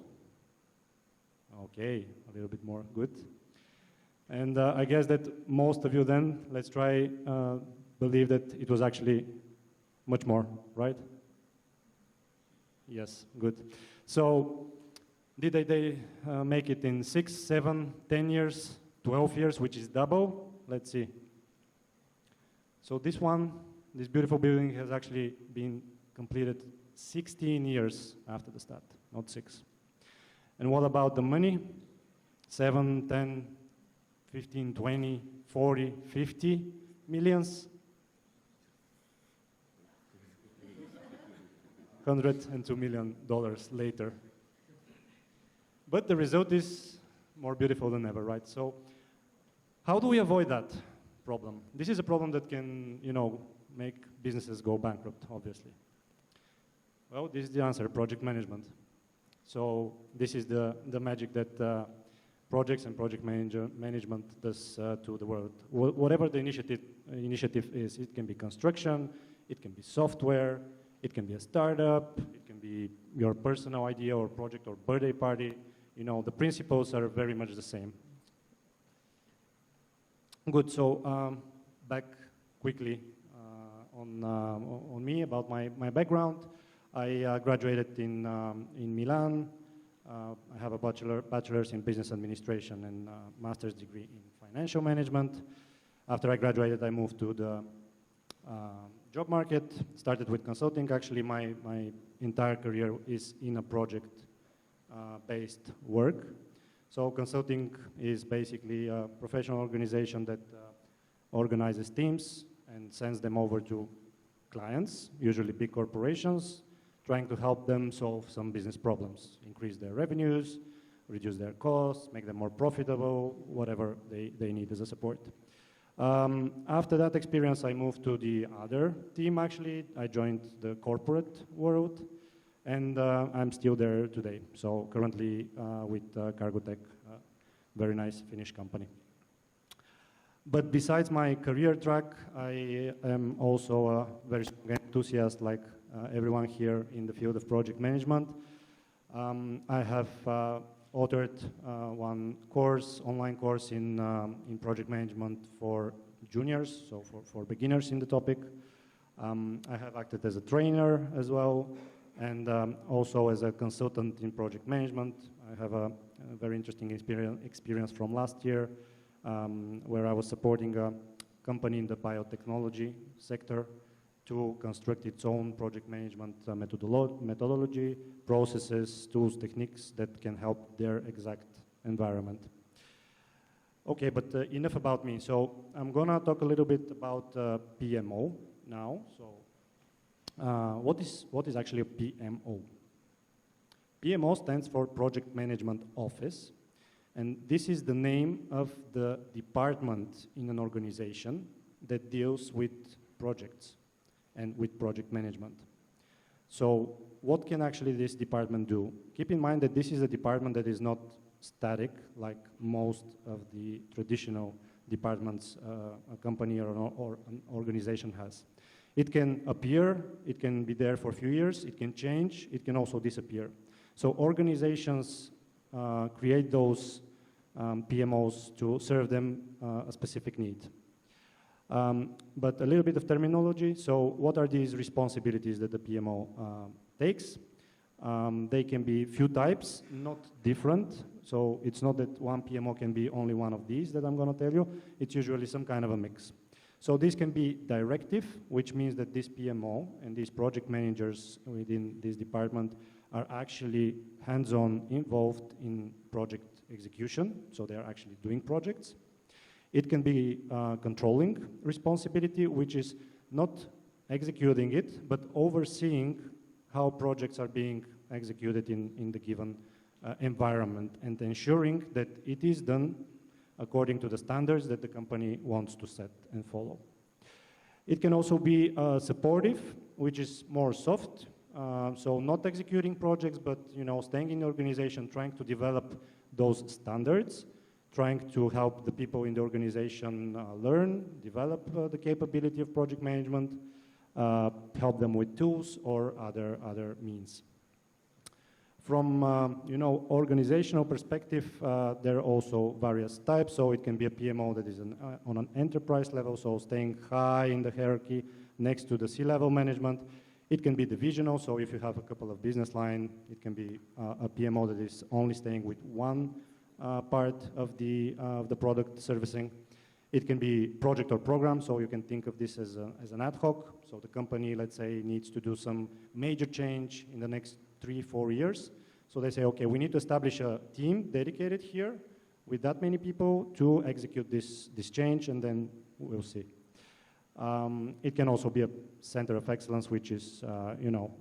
Speaker 9: Okay, a little bit more. Good. And I guess that most of you then, let's try believe that it was actually much more, right? Yes, good. So did they make it in 6, 7, 10 years, 12 years, which is double? Let's see. So this beautiful building has actually been completed 16 years after the start, not 6. And what about the money? 7, 10, 15, 20, 40, 50 millions? $102 million later. But the result is more beautiful than ever, right? So how do we avoid that problem? This is a problem that can, make businesses go bankrupt, obviously. Well, this is the answer, project management. So this is the magic that projects and project management does to the world. Whatever the initiative is, it can be construction, it can be software, It can be a startup, it can be your personal idea or project or birthday party. You know, the principles are very much the same. Good, so back quickly on me, about my background. I graduated in Milan. I have a bachelor's in business administration and master's degree in financial management. After I graduated, I moved to the job market, started with consulting. Actually, my entire career is in a project-based work. So consulting is basically a professional organization that organizes teams and sends them over to clients, usually big corporations, trying to help them solve some business problems, increase their revenues, reduce their costs, make them more profitable, whatever they need as a support. After that experience, I moved to the other team, actually. I joined the corporate world, and I'm still there today. So currently with Cargotec, very nice Finnish company. But besides my career track, I am also a very strong enthusiast, like everyone here in the field of project management. I have authored one course, online course in project management for juniors, so for beginners in the topic. I have acted as a trainer as well, and also as a consultant in project management. I have a very interesting experience from last year, where I was supporting a company in the biotechnology sector to construct its own project management methodology, processes, tools, techniques that can help their exact environment. Okay, but enough about me. So I'm gonna talk a little bit about PMO now. So what is actually a PMO? PMO stands for Project Management Office, and this is the name of the department in an organization that deals with projects and with project management. So what can actually this department do? Keep in mind that this is a department that is not static like most of the traditional departments a company or an organization has. It can appear, it can be there for a few years, it can change, it can also disappear. So organizations create those PMOs to serve them a specific need. But a little bit of terminology. So what are these responsibilities that the PMO takes? They can be few types, not different. So it's not that one PMO can be only one of these that I'm going to tell you. It's usually some kind of a mix. So this can be directive, which means that this PMO and these project managers within this department are actually hands-on involved in project execution. So they are actually doing projects. It can be controlling responsibility, which is not executing it, but overseeing how projects are being executed in the given environment and ensuring that it is done according to the standards that the company wants to set and follow. It can also be supportive, which is more soft, so not executing projects, but staying in the organization, trying to develop those standards, trying to help the people in the organization learn, develop the capability of project management, help them with tools or other means. From organizational perspective, there are also various types. So it can be a PMO that is on an enterprise level, so staying high in the hierarchy next to the C-level management. It can be divisional, so if you have a couple of business lines, it can be a PMO that is only staying with one part of the product servicing. It can be project or program, so you can think of this as an ad hoc. So the company, let's say, needs to do some major change in the next 3-4 years. So they say, okay, we need to establish a team dedicated here with that many people to execute this change, and then we'll see. It can also be a center of excellence, which is,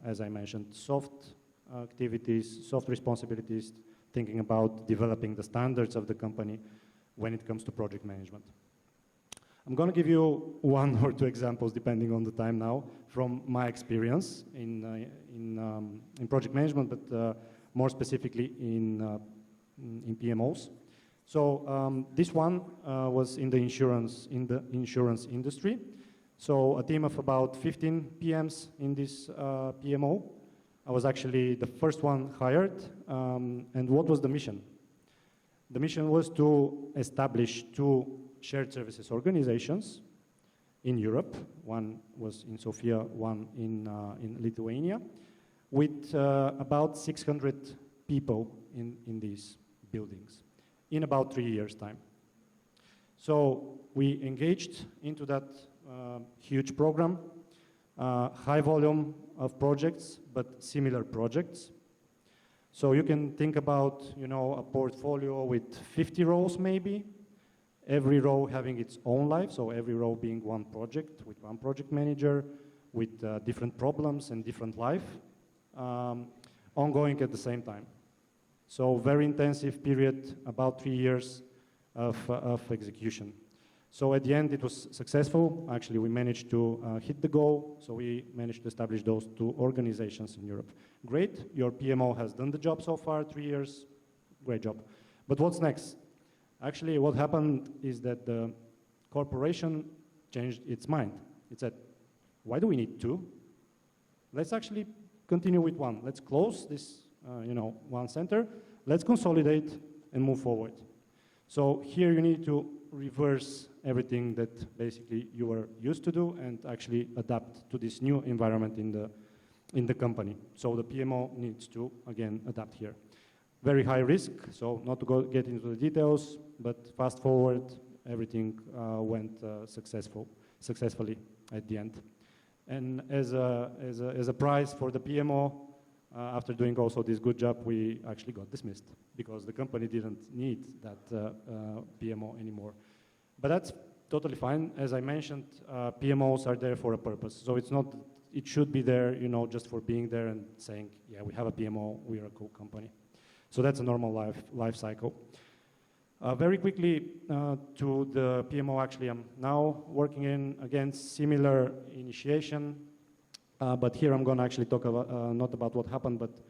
Speaker 9: as I mentioned, soft activities, soft responsibilities, thinking about developing the standards of the company when it comes to project management. I'm going to give you 1 or 2 examples, depending on the time now, from my experience in project management, but more specifically in PMOs. So this one was in the insurance industry. So a team of about 15 PMs in this PMO. I was actually the first one hired. And what was the mission? The mission was to establish 2 shared services organizations in Europe. One was in Sofia, one in Lithuania, with about 600 people in these buildings in about 3 years' time. So we engaged into that huge program, high volume of projects, but similar projects. So you can think about, a portfolio with 50 roles maybe, every row having its own life, so every row being one project with one project manager, with different problems and different life, ongoing at the same time. So very intensive period, about 3 years of execution. So at the end, it was successful. Actually, we managed to hit the goal. So we managed to establish those 2 organizations in Europe. Great, your PMO has done the job so far, 3 years, great job. But what's next? Actually, what happened is that the corporation changed its mind. It said, why do we need 2? Let's actually continue with 1. Let's close this, one center. Let's consolidate and move forward. So here you need to reverse everything that basically you were used to do and actually adapt to this new environment in the company. So the PMO needs to, again, adapt here. Very high risk, so not to get into the details, but fast forward, everything went successfully at the end. And as a prize for the PMO, after doing also this good job, we actually got dismissed because the company didn't need that PMO anymore. But that's totally fine. As I mentioned, PMOs are there for a purpose. So it should be there, just for being there and saying, yeah, we have a PMO, we are a cool company. So that's a normal life cycle. Very quickly to the PMO, actually, I'm now working in, again, similar initiation. But here I'm going to actually talk about, not about what happened, but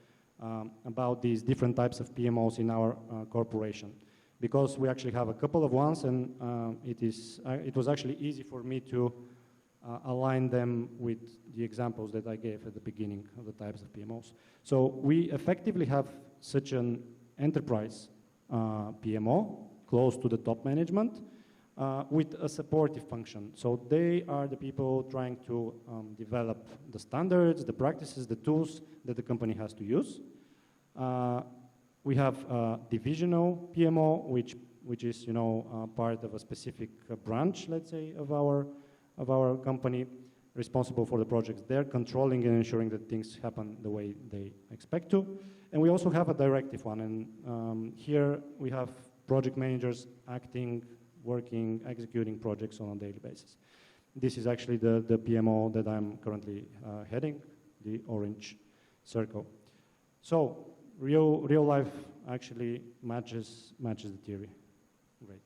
Speaker 9: about these different types of PMOs in our corporation. Because we actually have a couple of ones, and it was actually easy for me to align them with the examples that I gave at the beginning of the types of PMOs. So we effectively have such an enterprise PMO close to the top management, with a supportive function. So they are the people trying to develop the standards, the practices, the tools that the company has to use. We have a divisional PMO, which is part of a specific branch, let's say, of our company, responsible for the projects. They're controlling and ensuring that things happen the way they expect to. And we also have a directive one, and here we have project managers acting, working, executing projects on a daily basis. This is actually the PMO that I'm currently heading, the orange circle. So real life actually matches the theory. Great.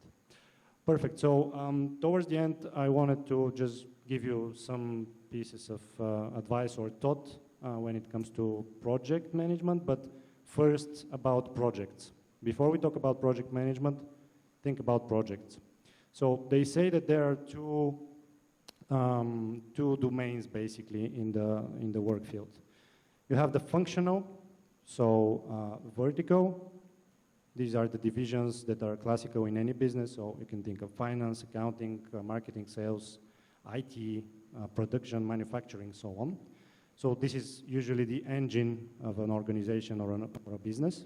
Speaker 9: Perfect. So towards the end, I wanted to just give you some pieces of advice or thought when it comes to project management, but first about projects. Before we talk about project management, think about projects. So they say that there are two domains basically in the work field. You have the functional, so vertical. These are the divisions that are classical in any business. So you can think of finance, accounting, marketing, sales, IT, production, manufacturing, so on. So this is usually the engine of an organization or a business.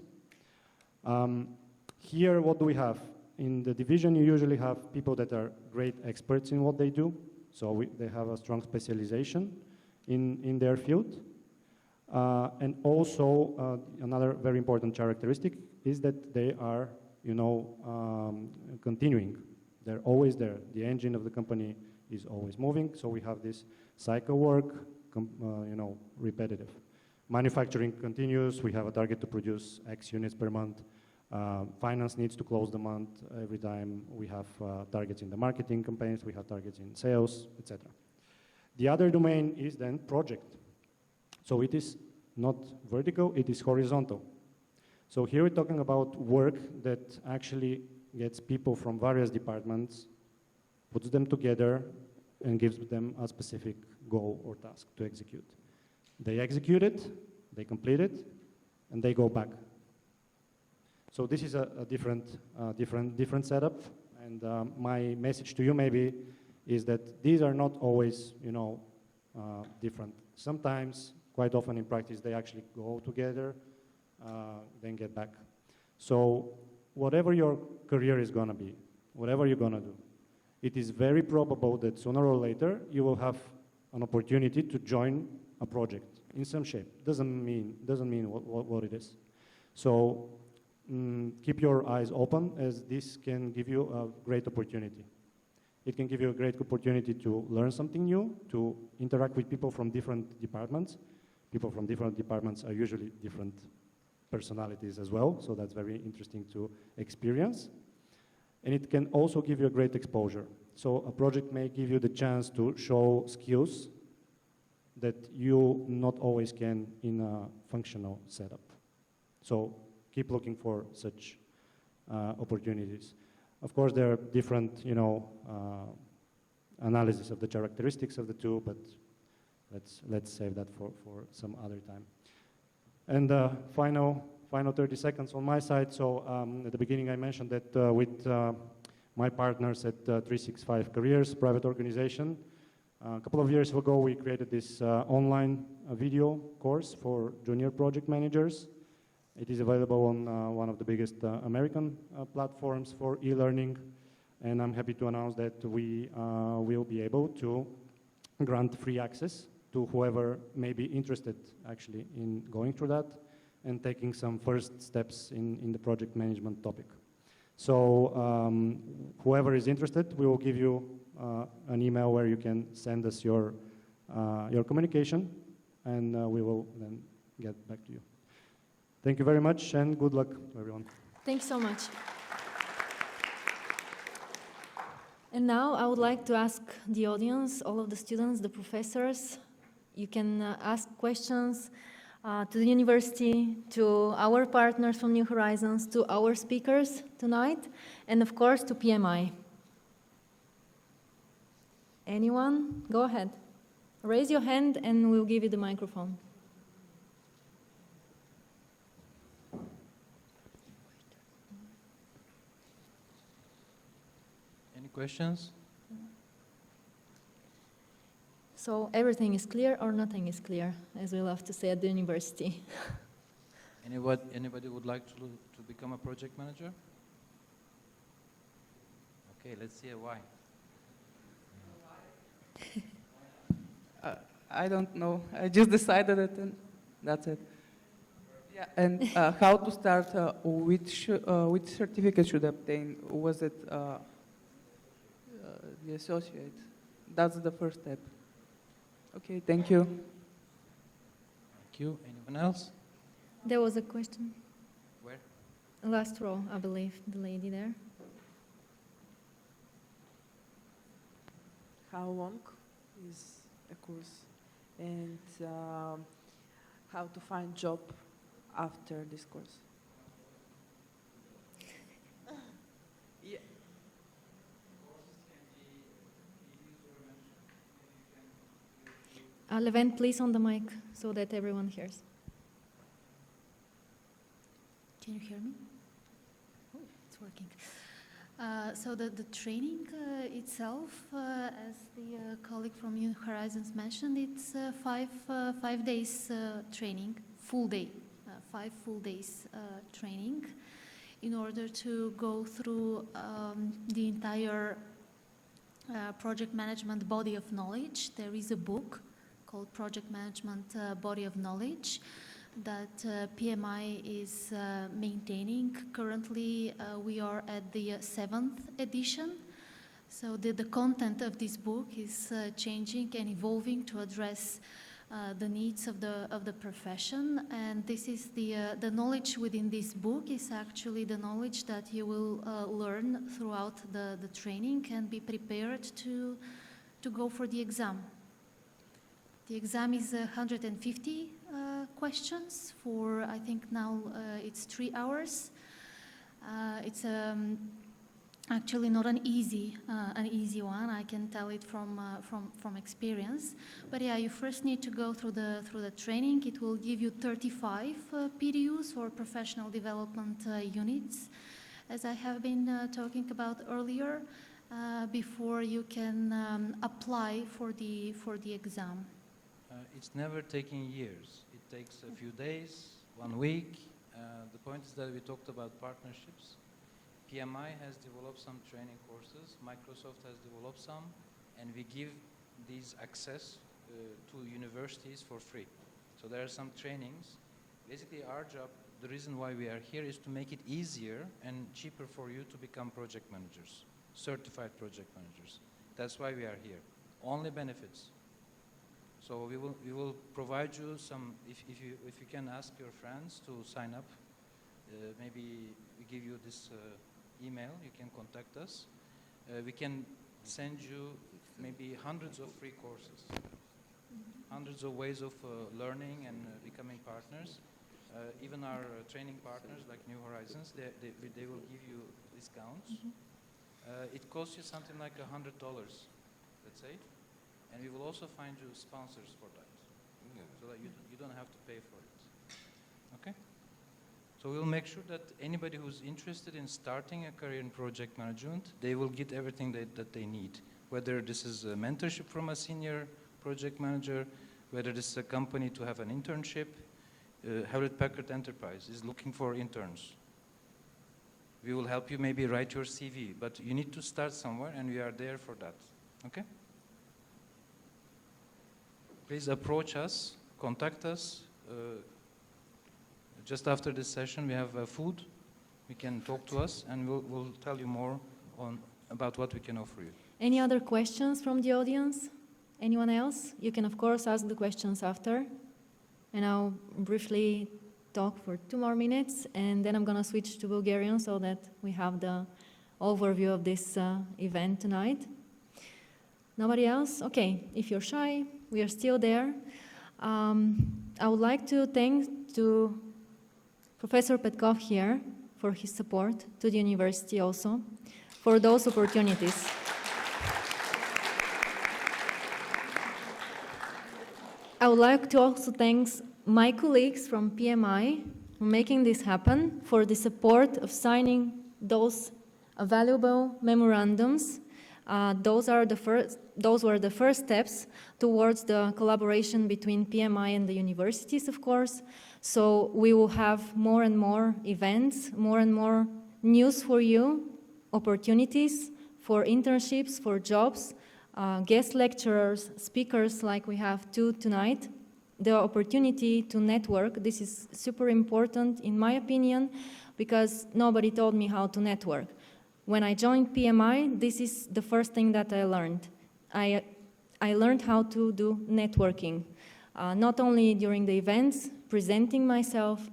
Speaker 9: Here, what do we have? In the division, you usually have people that are great experts in what they do. So they have a strong specialization in their field. And also, another very important characteristic is that they are, continuing. They're always there. The engine of the company is always moving. So we have this cycle work, repetitive. Manufacturing continues. We have a target to produce X units per month. Finance needs to close the month every time. We have targets in the marketing campaigns. We have targets in sales, etc. The other domain is then project. So it is not vertical, it is horizontal. So here we're talking about work that actually gets people from various departments, puts them together, and gives them a specific goal or task to execute. They execute it, they complete it, and they go back. So this is a different setup, and my message to you maybe is that these are not always, different. Sometimes, quite often in practice, they actually go together, then get back. So whatever your career is going to be, whatever you're going to do, it is very probable that sooner or later you will have an opportunity to join a project in some shape. Doesn't mean what it is. So keep your eyes open, as this can give you a great opportunity. It can give you a great opportunity to learn something new, to interact with people from different departments. People from different departments are usually different personalities as well, so that's very interesting to experience. And it can also give you a great exposure. So a project may give you the chance to show skills that you not always can in a functional setup. So keep looking for such opportunities. Of course, there are different, analysis of the characteristics of the two, but let's save that for some other time. And final 30 seconds on my side. So at the beginning I mentioned that with my partners at 365 Careers, private organization, a couple of years ago we created this online video course for junior project managers. It is available on one of the biggest American platforms for e-learning, and I'm happy to announce that we will be able to grant free access to whoever may be interested actually in going through that and taking some first steps in the project management topic. So whoever is interested, we will give you an email where you can send us your communication, and we will then get back to you. Thank you very much, and good luck to everyone.
Speaker 7: Thanks so much. And now I would like to ask the audience, all of the students, the professors, you can ask questions to the university, to our partners from New Horizons, to our speakers tonight, and of course to PMI. Anyone? Go ahead. Raise your hand and we'll give you the microphone.
Speaker 4: Any questions?
Speaker 7: So everything is clear or nothing is clear, as we love to say at the university.
Speaker 4: Anybody would like to become a project manager? Okay, let's hear why.
Speaker 10: I don't know. I just decided it, and that's it. Yeah, and how to start? Which certificate should I obtain? Was it the associate? That's the first step. Okay, thank you.
Speaker 4: Thank you. Anyone else?
Speaker 7: There was a question.
Speaker 4: Where?
Speaker 7: Last row, I believe, the lady there.
Speaker 11: How long is a course, and how to find job after this course? Yeah.
Speaker 7: Levent, please on the mic so that everyone hears.
Speaker 12: Can you hear me? Oh, it's working. So the training itself, as the colleague from New Horizons mentioned, it's 5 days training, full day, 5 full days training, in order to go through the entire project management body of knowledge. There is a book called Project Management Body of Knowledge that PMI is maintaining. Currently, we are at the 7th edition. So the content of this book is changing and evolving to address the needs of the profession. And this is the knowledge within this book is actually the knowledge that you will learn throughout the training and be prepared to go for the exam. The exam is 150 questions for, I think now it's 3 hours. It's a actually not an easy one. I can tell it from experience. But yeah, you first need to go through the training. It will give you 35 PDUs or professional development units, as I have been talking about earlier, before you can apply for the exam.
Speaker 4: It's never taking years. It takes a few days, 1 week. The point is that we talked about partnerships. PMI has developed some training courses, Microsoft has developed some, and we give these access to universities for free. So there are some trainings. Basically our job, the reason why we are here is to make it easier and cheaper for you to become project managers, certified project managers. That's why we are here. Only benefits. So we will provide you some, if you can ask your friends to sign up, maybe we give you this email, you can contact us. We can send you maybe hundreds of free courses, hundreds of ways of learning and becoming partners. Even our training partners like New Horizons, they will give you discounts. It costs you something like $100, let's say, and we will also find you sponsors for that, so that you don't have to pay for it. Okay? So we'll make sure that anybody who's interested in starting a career in project management, they will get everything that they need. Whether this is a mentorship from a senior project manager, whether this is a company to have an internship. Hewlett-Packard Enterprise is looking for interns. We will help you maybe write your CV, but you need to start somewhere and we are there for that. Okay? Please approach us, contact us. Just after this session, we have food. You can talk to us, and we'll tell you more about what we can offer you.
Speaker 7: Any other questions from the audience? Anyone else? You can, of course, ask the questions after. And I'll briefly talk for 2 more minutes, and then I'm going to switch to Bulgarian so that we have the overview of this event tonight. Nobody else? Okay, if you're shy, we are still there. I would like to thank to Professor Petkov here for his support, to the university also, for those opportunities. I would like to also thank my colleagues from PMI for making this happen, for the support of signing those valuable memorandums. Those were the first steps towards the collaboration between PMI and the universities, of course. So we will have more and more events, more and more news for you, opportunities for internships, for jobs, guest lecturers, speakers like we have 2 tonight, the opportunity to network. This is super important in my opinion, because nobody told me how to network. When I joined PMI, this is the first thing that I learned. I learned how to do networking, not only during the events, presenting myself,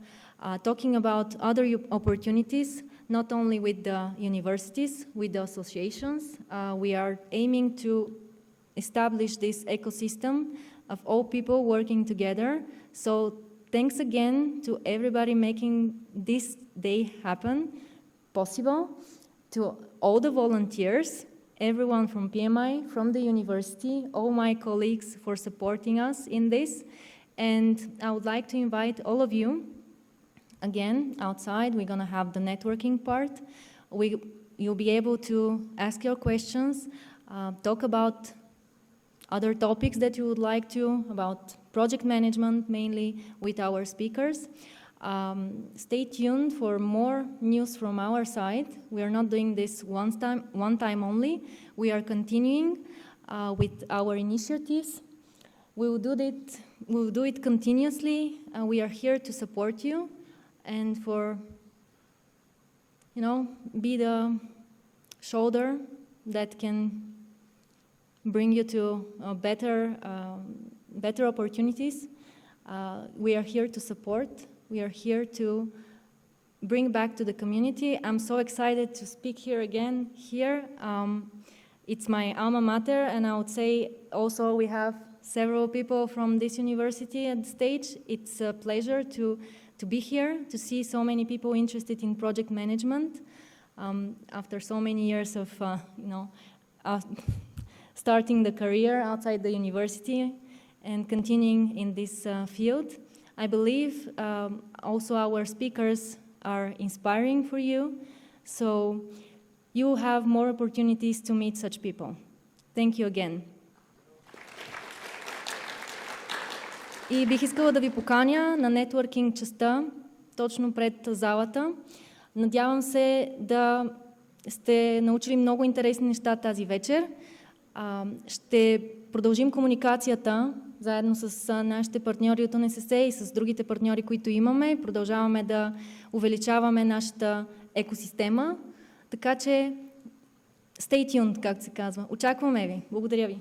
Speaker 7: talking about other opportunities, not only with the universities, with the associations. We are aiming to establish this ecosystem of all people working together. So thanks again to everybody making this day happen, possible, to all the volunteers, everyone from PMI, from the university, all my colleagues for supporting us in this. And I would like to invite all of you, again, outside. We're going to have the networking part. You'll be able to ask your questions, talk about other topics that you would like to, about project management mainly, with our speakers. Stay tuned for more news from our side. We are not doing this one time only. We are continuing with our initiatives. We will do it continuously. We are here to support you and for, be the shoulder that can bring you to better opportunities. We are here to support. We are here to bring back to the community. I'm so excited to speak here again. It's my alma mater, and I would say also we have several people from this university at the stage. It's a pleasure to be here, to see so many people interested in project management. after so many years of, starting the career outside the university and continuing in this field. I believe also our speakers are inspiring for you, so you have more opportunities to meet such people. Thank you again. И бих искала да ви поканя на нетворкинг частта, точно пред залата. Надявам се да сте научили много интересни неща тази вечер. Ще продължим комуникацията заедно с нашите партньори от УНСС и с другите партньори, които имаме. Продължаваме да увеличаваме нашата екосистема. Така че stay tuned, както се казва. Очакваме ви. Благодаря ви.